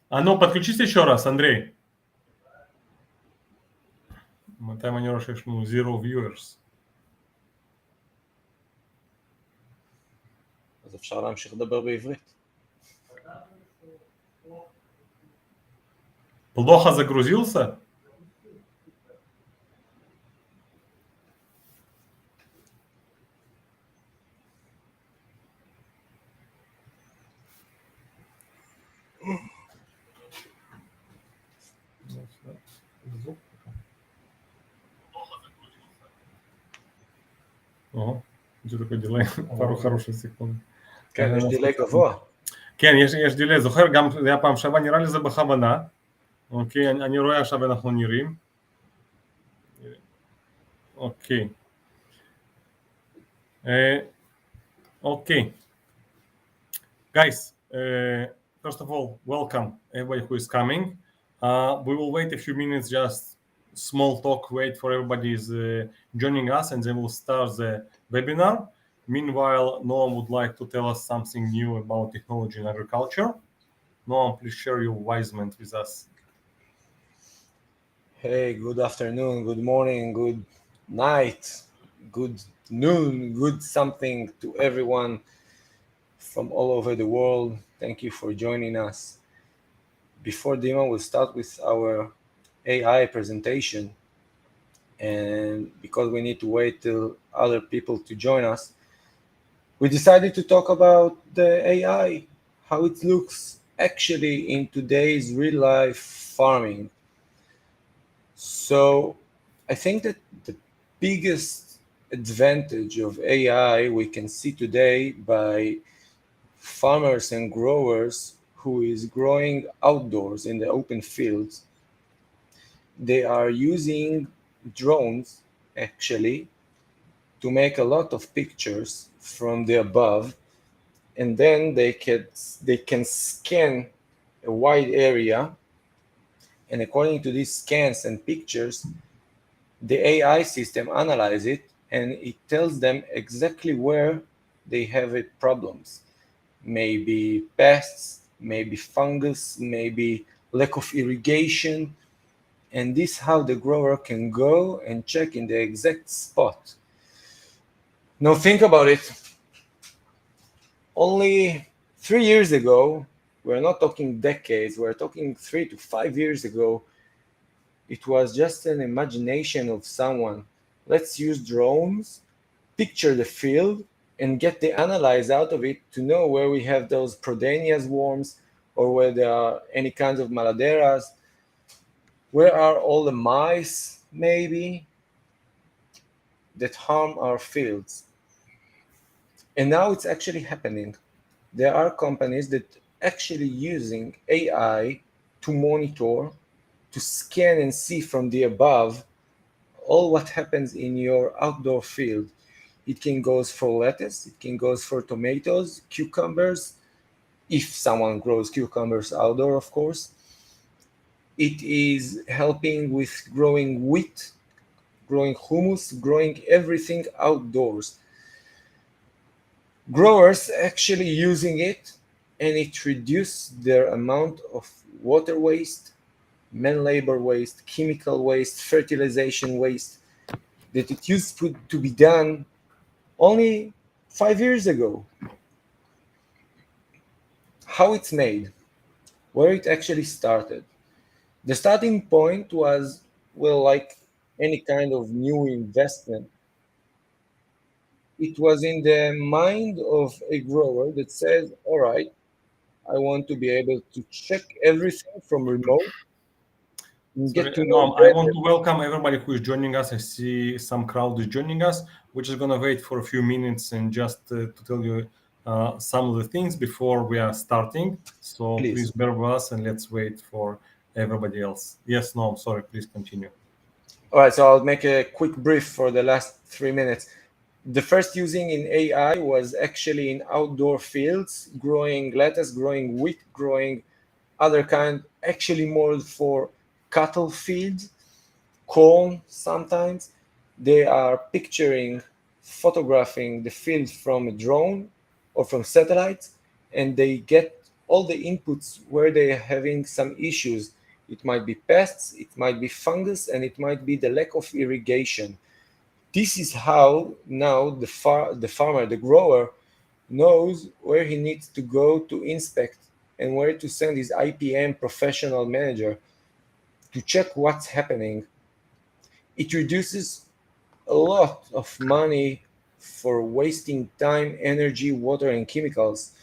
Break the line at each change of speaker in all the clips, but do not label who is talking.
Ну, подключись еще раз, Андрей. מתי אני רואה שיש לנו zero viewers?
אז אפשר להמשיך לדבר בעברית.
Плохо загрузился? Ого, זה такой דילей, пару хороших секунд.
כן, יש דילי גבוה.
כן, יש דילי, זוכר, גם זה היה פעם שעברה, נראה לי זה בכוונה. אוקיי, אני רואה עכשיו אנחנו נראים. אוקיי. Okay. Guys, first of all, welcome everybody who is coming. We will wait a few minutes, just small talk, wait for everybody is joining us, and then we'll start the webinar. Meanwhile, Noam would like to tell us something new about technology in agriculture. Noam, please share your wisdom with us.
Hey, good afternoon, good morning, good night, good noon, good something to everyone from all over the world. Thank you for joining us. Before Dima, we'll start with our AI presentation. And because we need to wait till other people to join us, we decided to talk about the AI, how it looks actually in today's real life farming. So I think that the biggest advantage of AI we can see today by farmers and growers who is growing outdoors in the open fields, they are using drones actually to make a lot of pictures from the above, and then they can scan a wide area, and according to these scans and pictures, the AI system analyzes it and it tells them exactly where they have problems. Maybe pests, maybe fungus, maybe lack of irrigation, and this is how the grower can go and check in the exact spot. Now think about it. Only 3 years ago, we're not talking decades, we're talking 3 to 5 years ago, it was just an imagination of someone. Let's use drones, picture the field, and get the analyze out of it to know where we have those Prodenias worms or where there are any kinds of maladeras. Where are all the mice, maybe, that harm our fields? And now it's actually happening. There are companies that actually using AI to monitor, to scan and see from the above all what happens in your outdoor field. It can go for lettuce, it can go for tomatoes, cucumbers, if someone grows cucumbers outdoor, of course. It is helping with growing wheat, growing hummus, growing everything outdoors. Growers actually using it, and it reduced their amount of water waste, man labor waste, chemical waste, fertilization waste that it used to be done only 5 years ago. How it's made, where it actually started. The starting point was, well, like any kind of new investment. It was in the mind of a grower that says, all right, I want to be able to check everything from remote and
Sorry,
get to know
Noam, I want to welcome everybody who is joining us. I see some crowd is joining us. We're just going to wait for a few minutes and just to tell you some of the things before we are starting. So please bear with us and let's wait for everybody else. Yes, Noam, sorry, please continue.
All right, so I'll make a quick brief for the last 3 minutes. The first using in AI was actually in outdoor fields, growing lettuce, growing wheat, growing other kind, actually more for cattle feeds, corn sometimes. They are picturing, photographing the field from a drone or from satellites, and they get all the inputs where they are having some issues. It might be pests, it might be fungus, and it might be the lack of irrigation. This is how now the farmer, the grower, knows where he needs to go to inspect and where to send his IPM professional manager to check what's happening. It reduces a lot of money for wasting time, energy, water, and chemicals.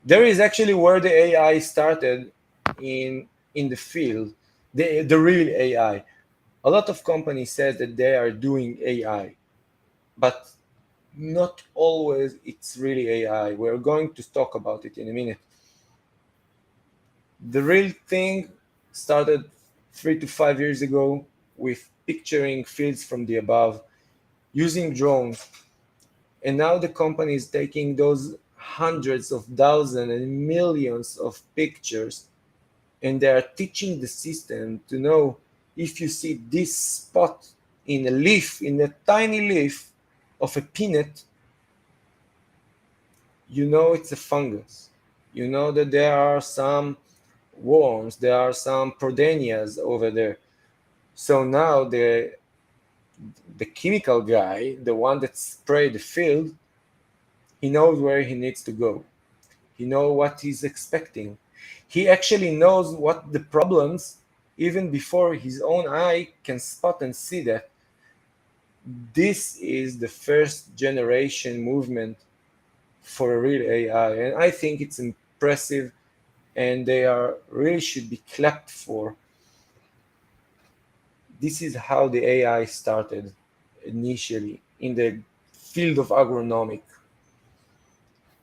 There is actually where the AI started in the field, the real AI. A lot of companies said that they are doing AI, but not always it's really AI. We're going to talk about it in a minute. The real thing started 3 to 5 years ago with picturing fields from the above using drones. And now the company is taking those hundreds of thousands and millions of pictures, and they are teaching the system to know if you see this spot in a leaf, in a tiny leaf of a peanut, you know it's a fungus. You know that there are some worms, there are some protenias over there. So now the chemical guy, the one that sprayed the field, he knows where he needs to go. He knows what he's expecting. He actually knows what the problems even before his own eye can spot and see that. This is the first generation movement for a real AI, and I think it's impressive, and they are really should be clapped for. This is how the AI started initially in the field of agronomic.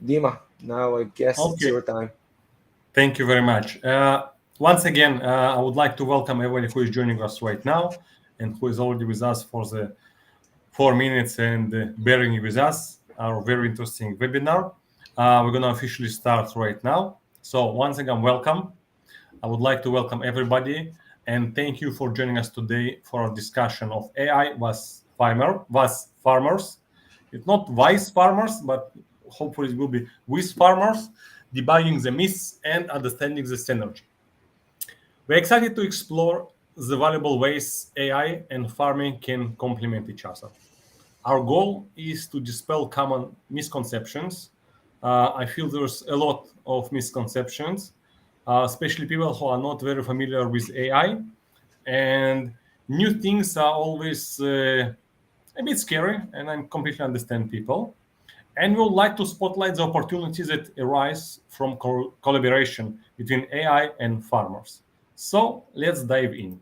Dima, now I guess it's
Okay,
your time.
thank you very much. Once again, I would like to welcome everybody who is joining us right now and who is already with us for the 4 minutes and bearing with us our very interesting webinar. We're going to officially start right now. So once again, welcome. I would like to welcome everybody and thank you for joining us today for our discussion of AI was farmers. It's not wise farmers, but hopefully it will be with farmers, debugging the myths and understanding the synergy. We're excited to explore the valuable ways AI and farming can complement each other. Our goal is to dispel common misconceptions. I feel there's a lot of misconceptions, especially people who are not very familiar with AI. And new things are always a bit scary, and I completely understand people. And we would like to spotlight the opportunities that arise from collaboration between AI and farmers. So let's dive in.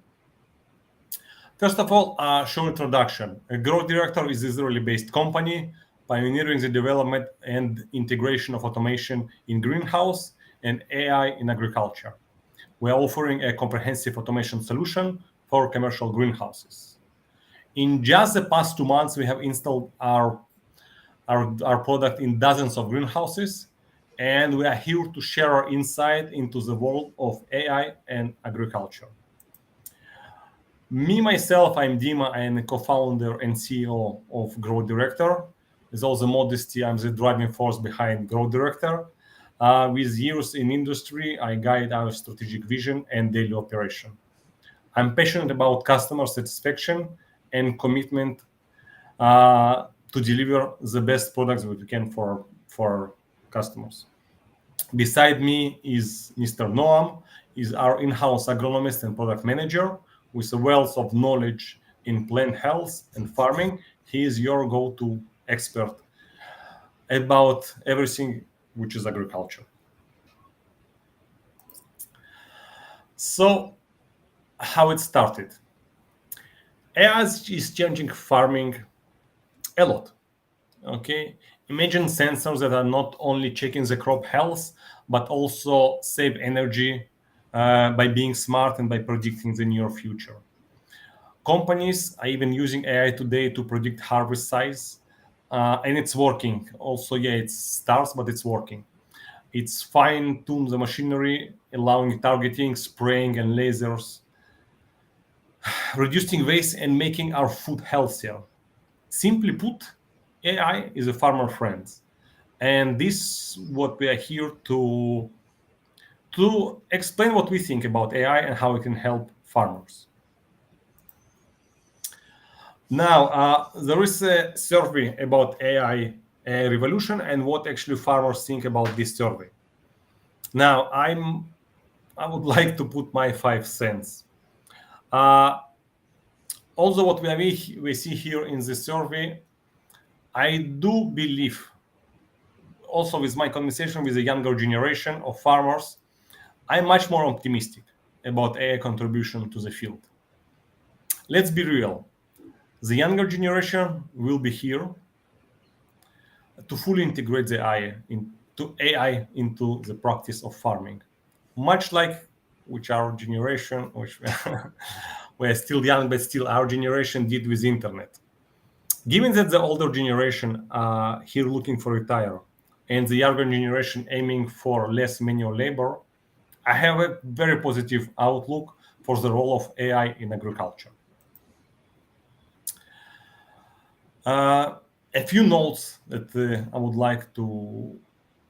First of all, a short introduction. A Growth Director is an Israeli-based company pioneering the development and integration of automation in greenhouse and AI in agriculture. We're offering a comprehensive automation solution for commercial greenhouses. In just the past 2 months, we have installed our product in dozens of greenhouses, and we are here to share our insight into the world of AI and agriculture. Me, myself, I'm Dima. I am a co-founder and CEO of Growth Director. With all the modesty, I'm the driving force behind Growth Director. With years in industry, I guide our strategic vision and daily operation. I'm passionate about customer satisfaction and commitment to deliver the best products that we can for customers. Beside me is Mr. Noam, is our in-house agronomist and product manager with a wealth of knowledge in plant health and farming. He is your go-to expert about everything which is agriculture. So, how it started? AI is changing farming a lot. Okay, imagine sensors that are not only checking the crop health but also save energy by being smart and by predicting the near future. Companies are even using AI today to predict harvest size, and it's working. Also, yeah, it starts, but it's working. It's fine-tune the machinery, allowing targeting, spraying, and lasers, reducing waste and making our food healthier. Simply put, AI is a farmer friend, and this what we are here to to explain what we think about AI and how it can help farmers. Now, there is a survey about AI revolution and what actually farmers think about this survey. Now, I would like to put my 5 cents. Also, what we see here in the survey, I do believe, also with my conversation with the younger generation of farmers, I'm much more optimistic about AI contribution to the field. Let's be real. The younger generation will be here to fully integrate the AI into the practice of farming, much like which our generation, which we're still young, but still our generation did with internet. Given that the older generation are here looking for retire and the younger generation aiming for less manual labor, I have a very positive outlook for the role of AI in agriculture. A few notes that I would like to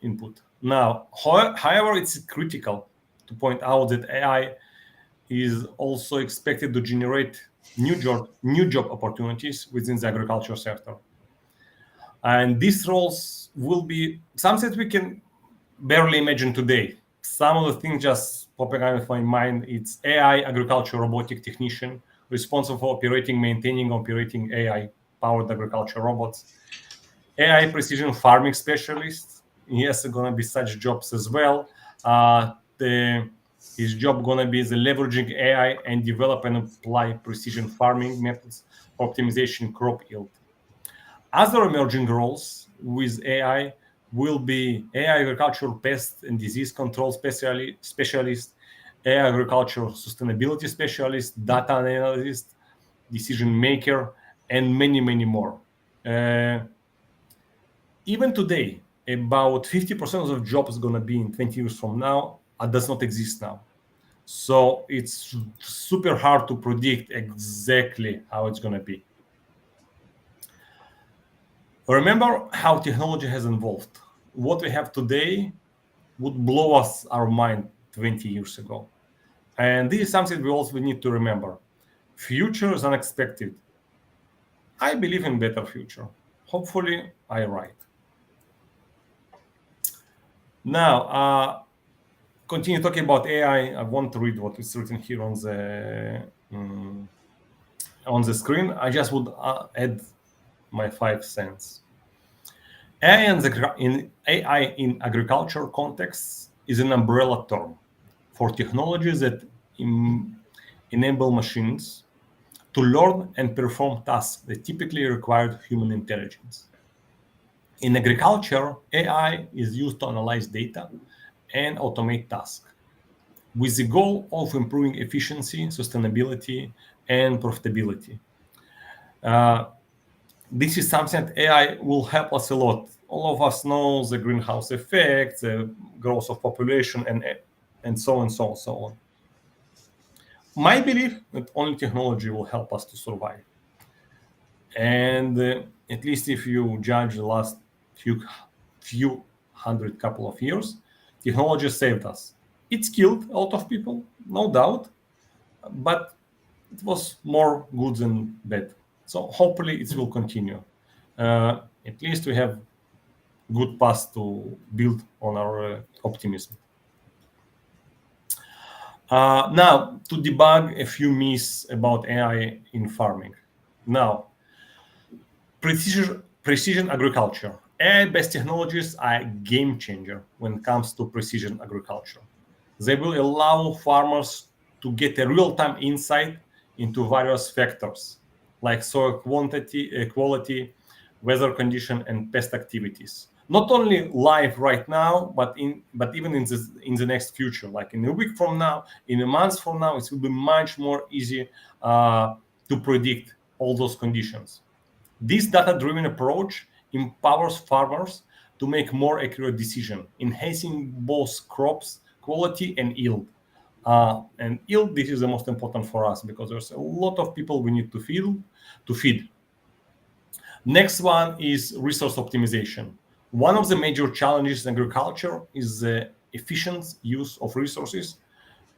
input. Now, however, it's critical to point out that AI is also expected to generate new job opportunities within the agriculture sector. And these roles will be something that we can barely imagine today. Some of the things just popping out of my mind, it's AI agriculture robotic technician responsible for operating AI-powered agriculture robots, AI precision farming specialist. Yes, going to be such jobs as well. His job going to be the leveraging AI and develop and apply precision farming methods for optimization crop yield. Other emerging roles with AI will be AI agricultural pest and disease control specialist, AI agricultural sustainability specialist, data analyst, decision maker, and many, many more. Even today, about 50% of jobs going to be in 20 years from now does not exist now. So it's super hard to predict exactly how it's going to be. Remember how technology has evolved. What we have today would blow us our mind 20 years ago. And this is something we also need to remember. Future is unexpected. I believe in better future. Hopefully, I'm right. Now, continue talking about AI. I want to read what is written here on the screen. I just would add my 5 cents. AI in agriculture contexts is an umbrella term for technologies that enable machines to learn and perform tasks that typically require human intelligence. In agriculture, AI is used to analyze data and automate tasks with the goal of improving efficiency, sustainability, and profitability. This is something that AI will help us a lot. All of us know the greenhouse effect, the growth of population, and so on, so on, so on. My belief that only technology will help us to survive. And at least if you judge the last few hundred couple of years, technology saved us. It's killed a lot of people, no doubt, but it was more good than bad. So hopefully it will continue. At least we have good path to build on our optimism. Now, to debug a few myths about AI in farming. Now, precision agriculture. AI-based technologies are a game changer when it comes to precision agriculture. They will allow farmers to get a real-time insight into various factors like soil quality, weather condition, and pest activities. Not only live right now, but even in the next future, like in a week from now, in a month from now, it will be much more easy to predict all those conditions. This data-driven approach empowers farmers to make more accurate decisions, enhancing both crops quality and yield. And yield, this is the most important for us because there's a lot of people we need to feed. Next one is resource optimization. One of the major challenges in agriculture is the efficient use of resources,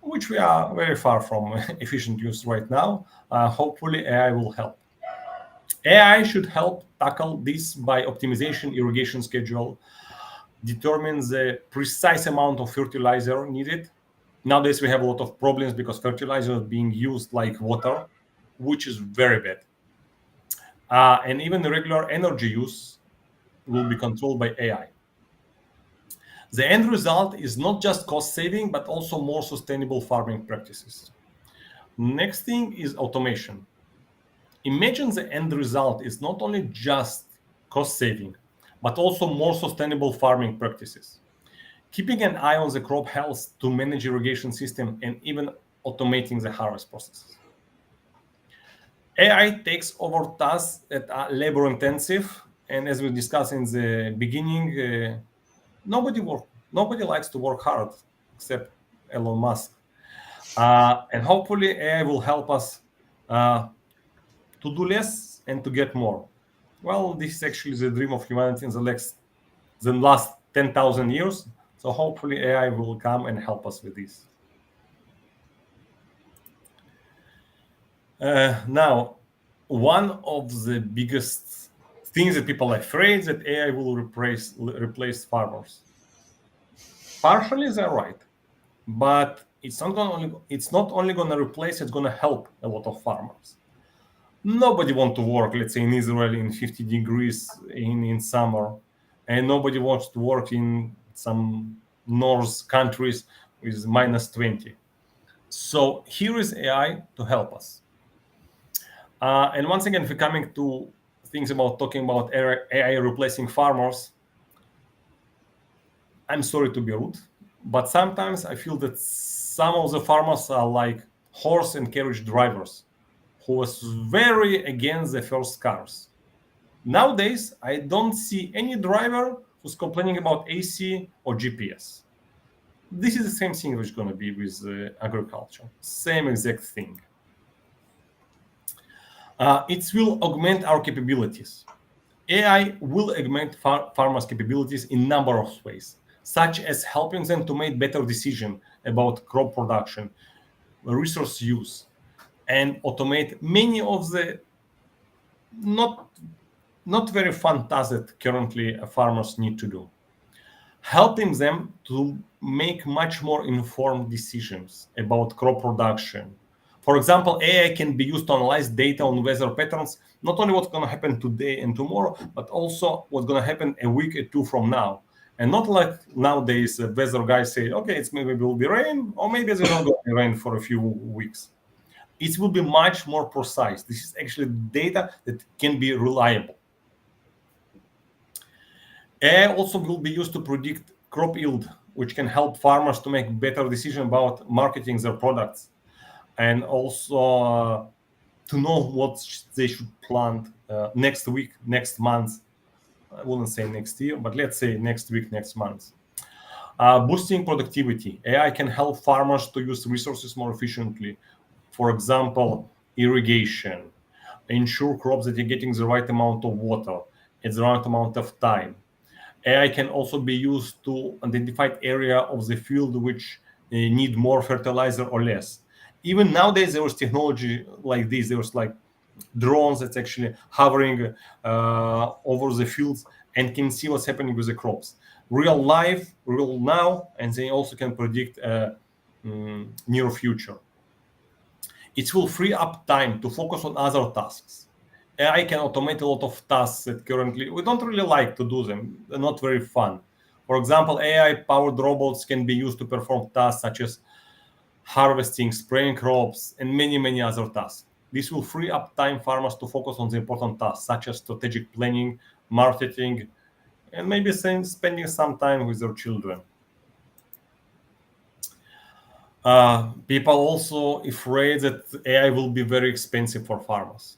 which we are very far from efficient use right now. Hopefully, AI will help. AI should help tackle this by optimization irrigation schedule, determine the precise amount of fertilizer needed. Nowadays, we have a lot of problems because fertilizer is being used like water, which is very bad. And even the regular energy use will be controlled by AI. The end result is not just cost saving, but also more sustainable farming practices. Next thing is automation. Imagine the end result is not only just cost saving, but also more sustainable farming practices. Keeping an eye on the crop health to manage irrigation system and even automating the harvest processes. AI takes over tasks that are labor intensive, and as we discussed in the beginning, nobody likes to work hard except Elon Musk. And hopefully AI will help us to do less and to get more. Well, this is actually the dream of humanity in the last 10,000 years. So hopefully AI will come and help us with this. Now, one of the biggest things that people are afraid that AI will replace farmers. Partially, they're right, but it's not only going to replace; it's going to help a lot of farmers. Nobody want to work, let's say, in Israel in 50 degrees in summer, and nobody wants to work in some north countries with minus 20. So here is AI to help us. And once again, if we're coming to things about talking about AI replacing farmers, I'm sorry to be rude, but sometimes I feel that some of the farmers are like horse and carriage drivers who was very against the first cars. Nowadays, I don't see any driver who's complaining about AC or GPS. This is the same thing which is going to be with agriculture. Same exact thing. It will augment our capabilities. AI will augment farmers' capabilities in a number of ways, such as helping them to make better decisions about crop production, resource use, and automate many of the not very fun tasks that currently farmers need to do. Helping them to make much more informed decisions about crop production. For example, AI can be used to analyze data on weather patterns, not only what's going to happen today and tomorrow, but also what's going to happen a week or two from now. And not like nowadays, weather guys say, okay, it's maybe will be rain, or maybe there's not going to be rain for a few weeks. It will be much more precise. This is actually data that can be reliable. AI also will be used to predict crop yield, which can help farmers to make better decisions about marketing their products, and also to know what they should plant next week, next month. I wouldn't say next year, but let's say next week, next month. Boosting productivity. AI can help farmers to use resources more efficiently. For example, irrigation, ensure crops that you're getting the right amount of water at the right amount of time. AI can also be used to identify area of the field which need more fertilizer or less. Even nowadays, there was technology like this. There was like drones that's actually hovering over the fields and can see what's happening with the crops. Real life, real now, and they also can predict near future. It will free up time to focus on other tasks. AI can automate a lot of tasks that currently we don't really like to do them. They're not very fun. For example, AI-powered robots can be used to perform tasks such as harvesting, spraying crops, and many, many other tasks. This will free up time farmers to focus on the important tasks such as strategic planning, marketing, and maybe spending some time with their children. People also afraid that AI will be very expensive for farmers.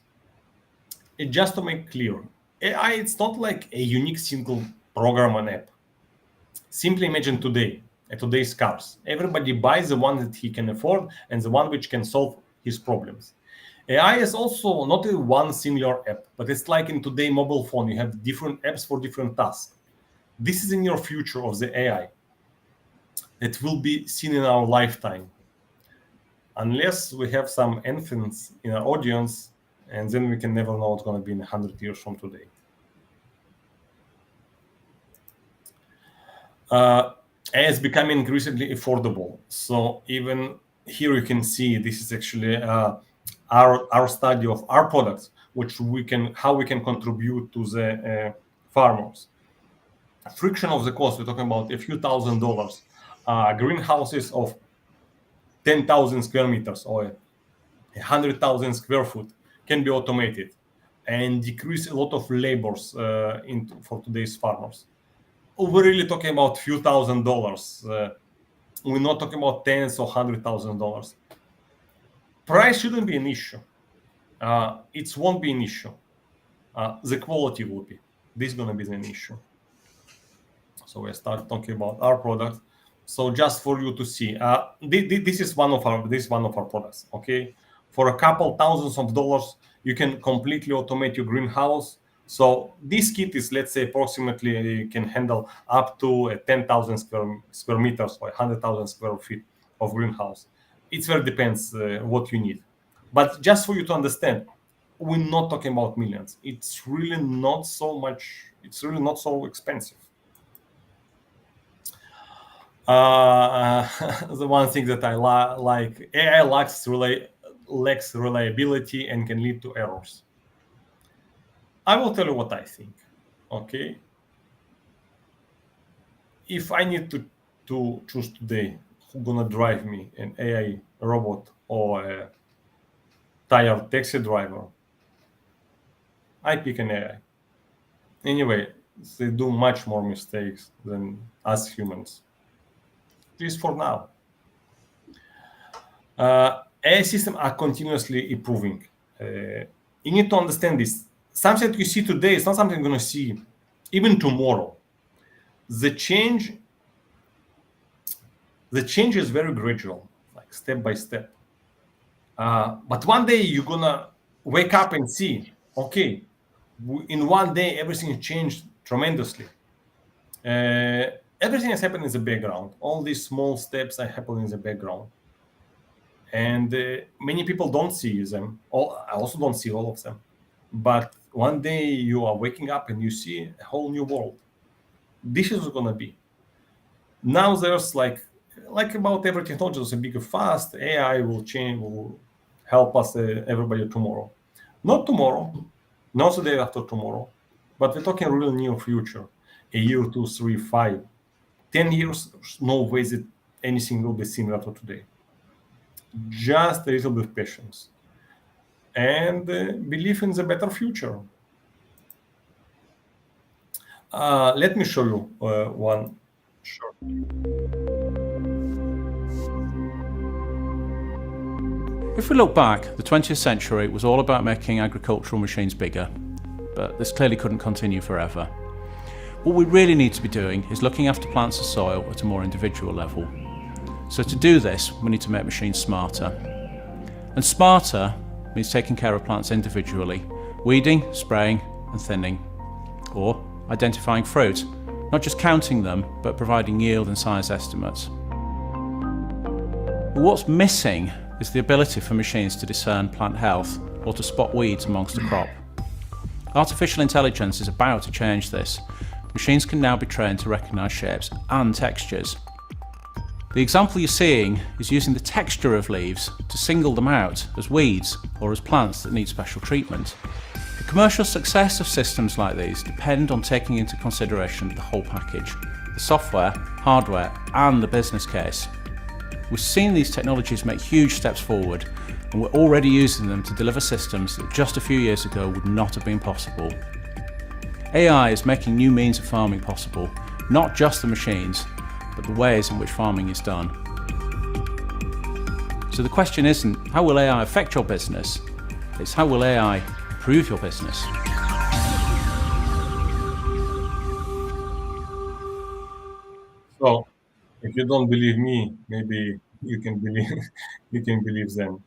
Just to make clear, AI it's not like a unique single program and app. Simply imagine today's cars. Everybody buys the one that he can afford and the one which can solve his problems. AI is also not a one singular app, but it's like in today mobile phone, you have different apps for different tasks. This is in your future of the AI. it will be seen in our lifetime, unless we have some infants in our audience, and then we can never know what's going to be in 100 years from today. AI is becoming increasingly affordable. So even here you can see this is actually our study of our products, how we can contribute to the farmers. Friction of the cost, we're talking about a few $1,000s. Greenhouses of 10,000 square meters or 100,000 square foot can be automated and decrease a lot of labors for today's farmers. We're really talking about few $1,000s. We're not talking about tens or $100,000. Price shouldn't be an issue. It won't be an issue. The quality will be. This is going to be an issue. So we start talking about our product. So just for you to see, this is one of our products. Okay, for a couple thousands of dollars, you can completely automate your greenhouse. So this kit is, let's say, approximately can handle up to 10,000 square meters or 100,000 square feet of greenhouse. It very depends what you need. But just for you to understand, we're not talking about millions. It's really not so much. It's really not so expensive. The one thing that I like, AI lacks reliability and can lead to errors. I will tell you what I think. Okay, if I need to choose today who's gonna drive me, an AI robot or a tired taxi driver, I pick an AI. Anyway, they do much more mistakes than us humans. At least for now. AI systems are continuously improving. You need to understand this. Something that you see today is not something you're going to see even tomorrow. The change is very gradual, like step by step. But one day you're going to wake up and see, okay, in one day everything changed tremendously. Everything has happened in the background. All these small steps are happening in the background. And many people don't see them. I also don't see all of them. But one day you are waking up and you see a whole new world. This is going to be. Now there's like about every technology, there's a big fast. AI will help us, everybody tomorrow. Not tomorrow, not the day after tomorrow, but we're talking real near future. A year, 2, 3, 5, 10 years, no way that anything will be similar to today. Just a little bit of patience and believe in the better future. Let me show you one short.
If we look back, the 20th century was all about making agricultural machines bigger, but this clearly couldn't continue forever. What we really need to be doing is looking after plants and soil at a more individual level. So to do this, we need to make machines smarter. And smarter means taking care of plants individually, weeding, spraying and thinning, or identifying fruit, not just counting them, but providing yield and size estimates. But what's missing is the ability for machines to discern plant health or to spot weeds amongst a crop. Artificial intelligence is about to change this. Machines can now be trained to recognise shapes and textures. The example you're seeing is using the texture of leaves to single them out as weeds or as plants that need special treatment. The commercial success of systems like these depend on taking into consideration the whole package, the software, hardware and the business case. We've seen these technologies make huge steps forward, and we're already using them to deliver systems that just a few years ago would not have been possible. AI is making new means of farming possible, not just the machines, but the ways in which farming is done. So the question isn't, how will AI affect your business? It's how will AI improve your business?
So if you don't believe me, maybe you can believe them.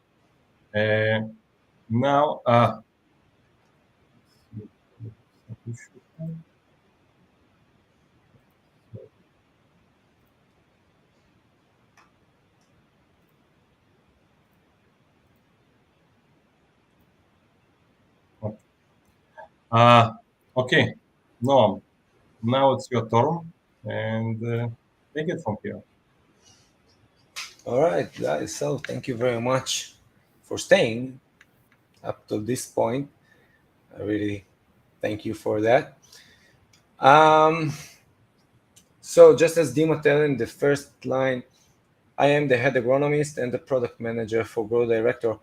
Now, Okay, Noam, now it's your turn, and take it from here.
All right, guys. So thank you very much for staying up to this point. I really thank you for that. Um, so just as Dima tell in the first line, I am the head agronomist and the product manager for Grow Director.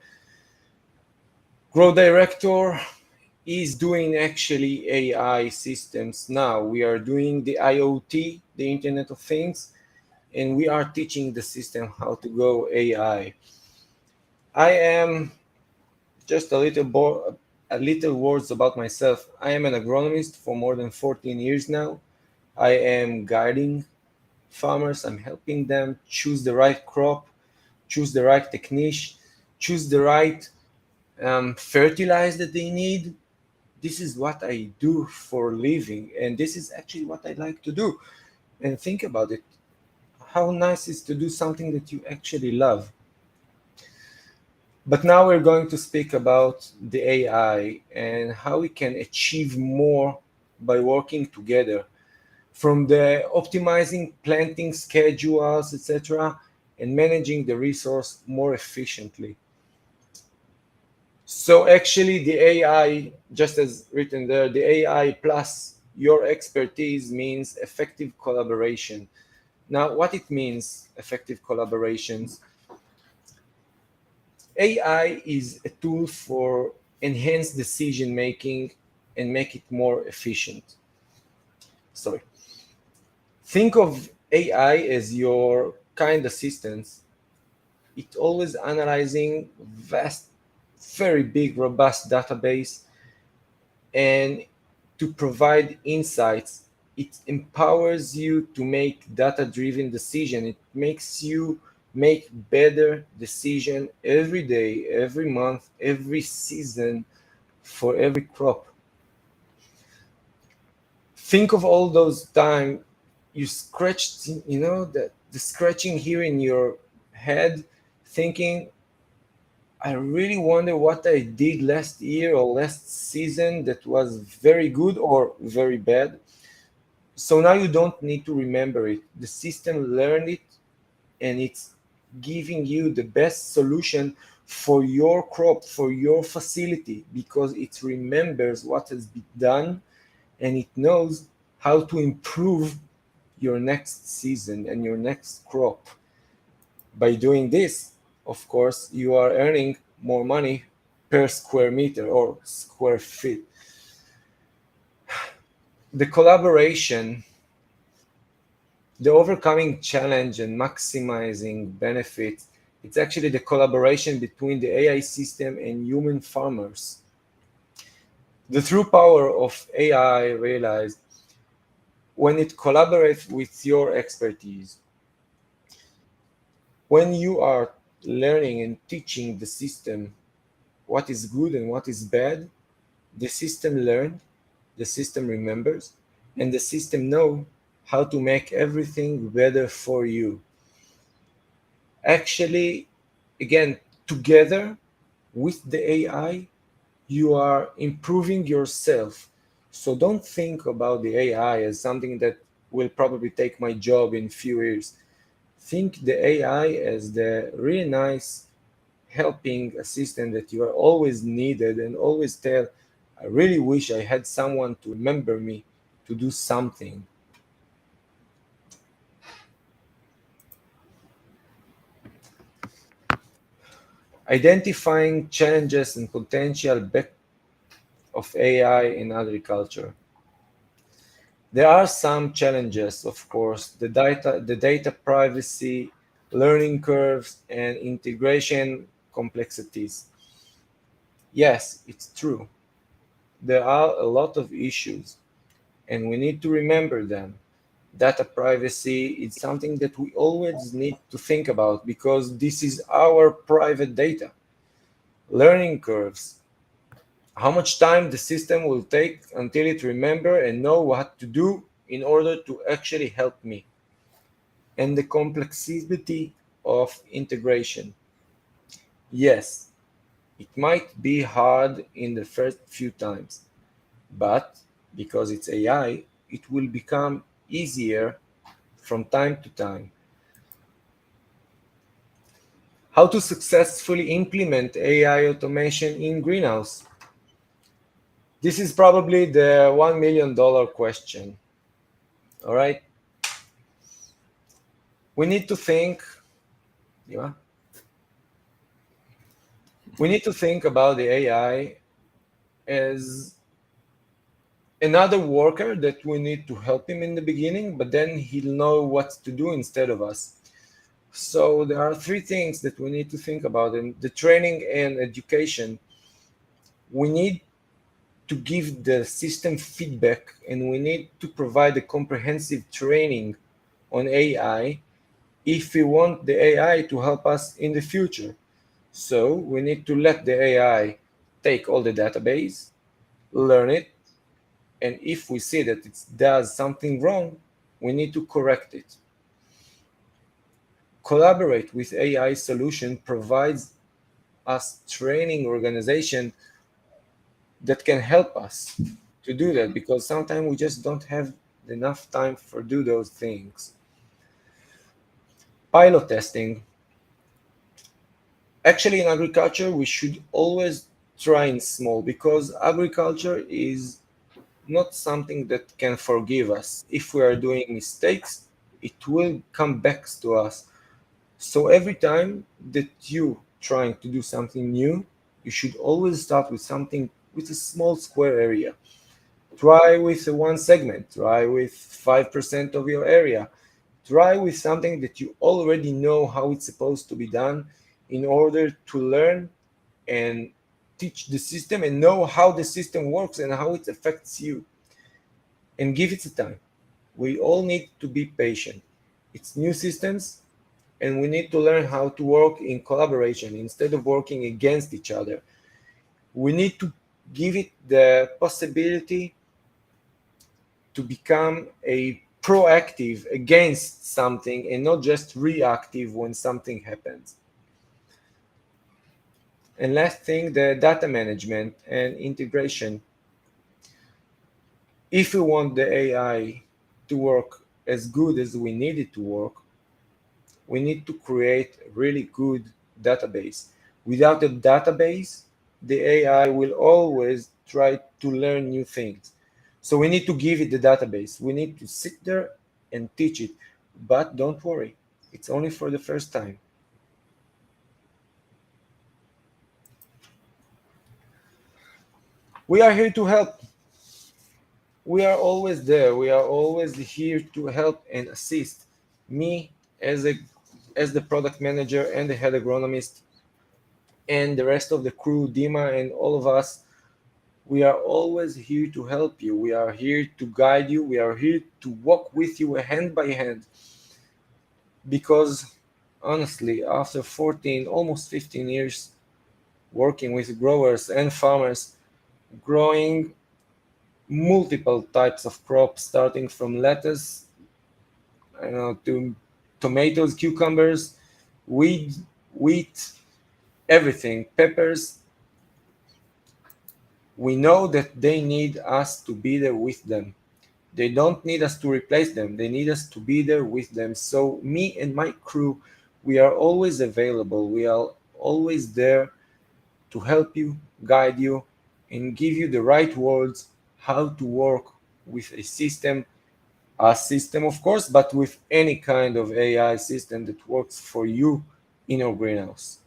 Grow Director is doing actually AI systems now. We are doing the IoT, the Internet of Things, and we are teaching the system how to go AI. I am just a little words about myself. I am an agronomist for more than 14 years now. I am guiding farmers. I'm helping them choose the right crop, choose the right technique, choose the right fertilizer that they need. This is what I do for a living, and this is actually what I like to do. And think about it. How nice is to do something that you actually love. But now we're going to speak about the AI and how we can achieve more by working together, from the optimizing planting schedules, etc., and managing the resource more efficiently. So actually the AI, just as written there, the AI plus your expertise means effective collaboration. Now, what it means, effective collaborations? AI is a tool for enhanced decision making and make it more efficient. Sorry. Think of AI as your kind assistant. It always analyzing vast, very big, robust database and to provide insights. It empowers you to make data-driven decision. It makes you make better decision every day, every month, every season for every crop. Think of all those time you scratched, the scratching here in your head, thinking, I really wonder what I did last year or last season that was very good or very bad. So now you don't need to remember it. The system learned it and it's giving you the best solution for your crop, for your facility, because it remembers what has been done and it knows how to improve your next season and your next crop. By doing this, of course, you are earning more money per square meter or square feet. The collaboration, the overcoming challenge and maximizing benefits, it's actually the collaboration between the AI system and human farmers. The true power of AI realized when it collaborates with your expertise. When you are learning and teaching the system what is good and what is bad, the system learns, the system remembers, and the system knows how to make everything better for you. Actually, again, together with the AI, you are improving yourself. So don't think about the AI as something that will probably take my job in few years. Think the AI as the really nice helping assistant that you are always needed and always tell, I really wish I had someone to remember me to do something. Identifying challenges and potential back of AI in agriculture. There are some challenges, of course, the data privacy, learning curves, and integration complexities. Yes, it's true. There are a lot of issues, and we need to remember them. Data privacy is something that we always need to think about because this is our private data. Learning curves, how much time the system will take until it remember and know what to do in order to actually help me. And the complexity of integration. Yes, it might be hard in the first few times, But because it's AI, it will become easier from time to time. How to successfully implement AI automation in greenhouse? This is probably the $1 million question. All right. We need to think, yeah, we need to think about the AI as another worker that we need to help him in the beginning, but then he'll know what to do instead of us. So there are three things that we need to think about in the training and education. We need to give the system feedback, and we need to provide a comprehensive training on AI if we want the AI to help us in the future. So we need to let the AI take all the database, learn it, and if we see that it does something wrong, we need to correct it. Collaborate with AI solution provides us training organization that can help us to do that, because sometimes we just don't have enough time for do those things. Pilot testing. Actually, in agriculture, we should always try in small, because agriculture is not something that can forgive us. If we are doing mistakes, it will come back to us. So every time that you trying to do something new, you should always start with something with a small square area. Try with one segment, try with 5% of your area. Try with something that you already know how it's supposed to be done, in order to learn and teach the system and know how the system works and how it affects you. And give it a time. We all need to be patient. It's new systems, and we need to learn how to work in collaboration instead of working against each other. We need to give it the possibility to become a proactive against something and not just reactive when something happens. And last thing, the data management and integration. If we want the AI to work as good as we need it to work, we need to create a really good database. Without a database, the AI will always try to learn new things. So we need to give it the database. We need to sit there and teach it. But don't worry, it's only for the first time. We are here to help. We are always there. We are always here to help and assist. Me as the product manager and the head agronomist, and the rest of the crew, Dima and all of us, we are always here to help you. We are here to guide you. We are here to walk with you hand by hand. Because honestly, after 14, almost 15 years working with growers and farmers, growing multiple types of crops, starting from lettuce, to tomatoes, cucumbers, wheat, everything, peppers, we know that they need us to be there with them. They don't need us to replace them. They need us to be there with them. So me and my crew, we are always available. We are always there to help you, guide you, and give you the right words how to work with a system, of course, but with any kind of AI system that works for you in your greenhouse.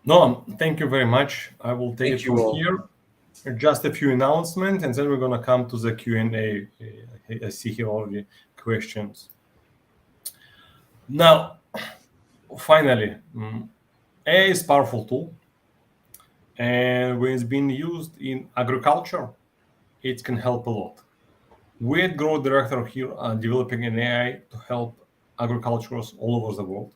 Noam, thank you very much. I will take
Thank
it
you
from
all.
here. Just a few announcements, and then we're going to come to the Q&A. I see here already questions. Now, finally, AI is a powerful tool, and when it's being used in agriculture, it can help a lot. We at Grow Director here are developing an AI to help agriculturers all over the world.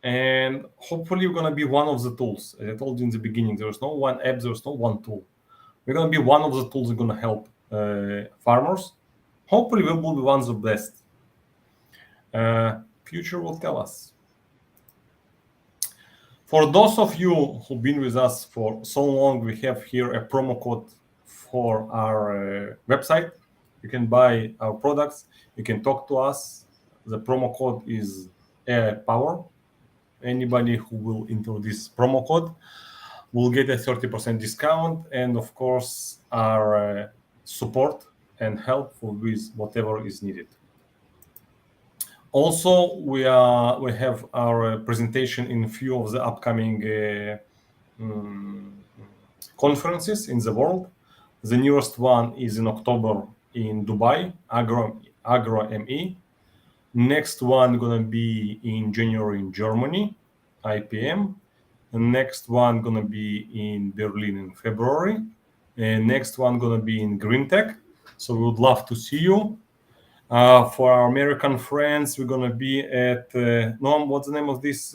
And hopefully we're going to be one of the tools. As I told you in the beginning, there's no one app, there's no one tool. We're going to be one of the tools that are going to help farmers. Hopefully we will be one of the best. Future will tell us. For those of you who've been with us for so long, we have here a promo code for our website. You can buy our products. You can talk to us. The promo code is AI Power. Anybody who will enter this promo code will get a 30% discount, and of course, our support and help with whatever is needed. Also, we have our presentation in a few of the upcoming conferences in the world. The newest one is in October in Dubai, Agro ME. Next one gonna be in January in Germany, IPM. The next one gonna be in Berlin in February. And next one gonna be in Green Tech. So we would love to see you. For our American friends, we're gonna be at Noam. What's the name of this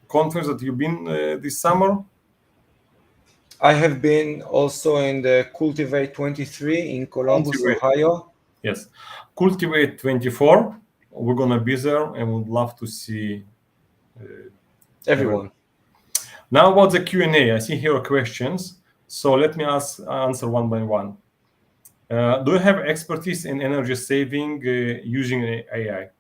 conference that you've been this summer?
I have been also in the Cultivate 23 in Columbus,
Cultivate.
Ohio.
Yes, Cultivate 24. We're gonna be there, and would love to see
Everyone.
Now about the Q&A. I see here questions, so let me answer one by one. Do you have expertise in energy saving using AI?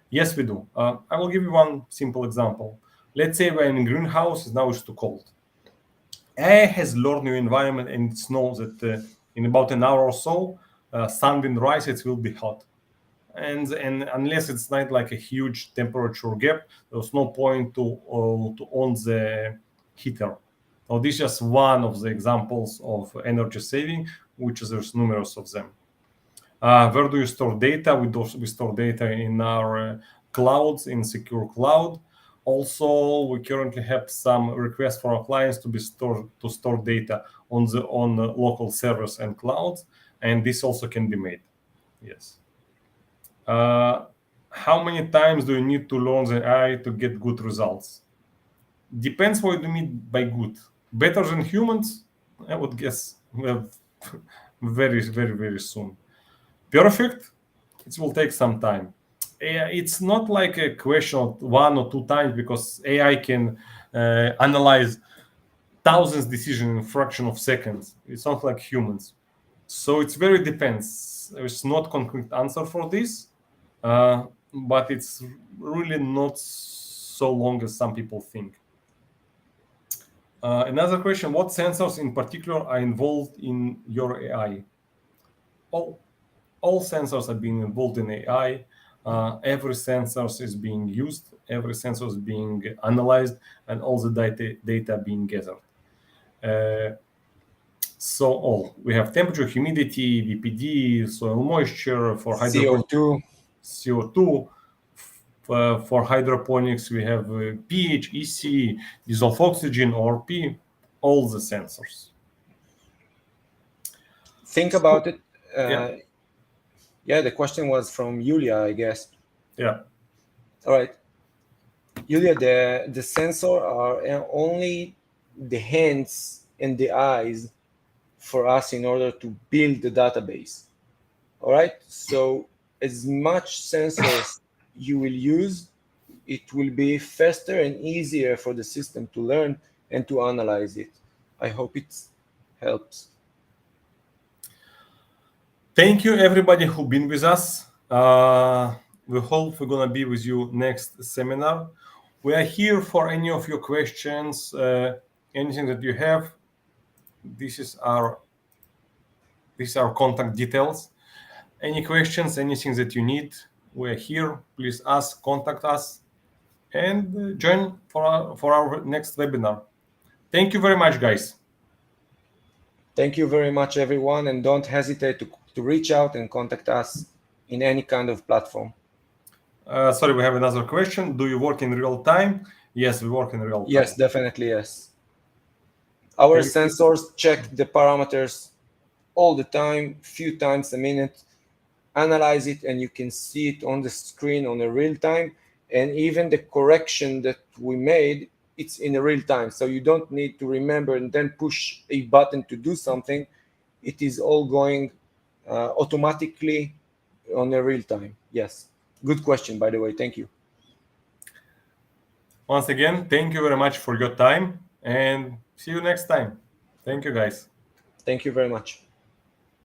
Yes, we do. I will give you one simple example. Let's say we're in a greenhouse, now it's too cold. AI has learned new environment and it knows that in about an hour or so, sun will rise, it will be hot. And unless it's not like a huge temperature gap, there's no point to on the heater. So this is just one of the examples of energy saving, which there's numerous of them. Where do you store data? We store data in our clouds, in secure cloud. Also, we currently have some requests for our clients to store data on local servers and clouds, and this also can be made. Yes. How many times do you need to learn the AI to get good results? Depends what you mean by good. Better than humans? I would guess very, very, very soon. Perfect? It will take some time. It's not like a question of 1 or 2 times because AI can analyze thousands decisions in a fraction of seconds. It's not like humans. So it's very depends. There's not concrete answer for this, but it's really not so long as some people think. Another question: what sensors in particular are involved in your AI? All sensors are being involved in AI. Every sensor is being used. Every sensor is being analyzed, and all the data being gathered. So we have temperature, humidity, VPD, soil moisture for
CO2.
CO2. For hydroponics, we have pH, EC, dissolved oxygen, ORP, all the sensors.
Think about it.
Yeah.
The question was from Yulia, I guess.
Yeah.
All right. Yulia, the sensor are only the hands and the eyes for us in order to build the database. All right. So as much sensors you will use, it will be faster and easier for the system to learn and to analyze it. I hope it helps.
Thank you, everybody who've been with us. We hope we're gonna be with you next seminar. We are here for any of your questions, anything that you have. This is our contact details. Any questions, anything that you need, we're here. Please ask, contact us, and join for our next webinar. Thank you very much, guys.
Thank you very much, everyone, and don't hesitate to reach out and contact us in any kind of platform.
Sorry, we have another question. Do you work in real time? Yes, we work in real time.
Yes, definitely, yes. Our sensors check the parameters all the time, few times a minute, analyze it, and you can see it on the screen on a real time. And even the correction that we made, it's in a real time. So you don't need to remember and then push a button to do something. It is all going automatically on a real time. Yes. Good question, by the way. Thank you.
Once again, thank you very much for your time and see you next time. Thank you, guys.
Thank you very much.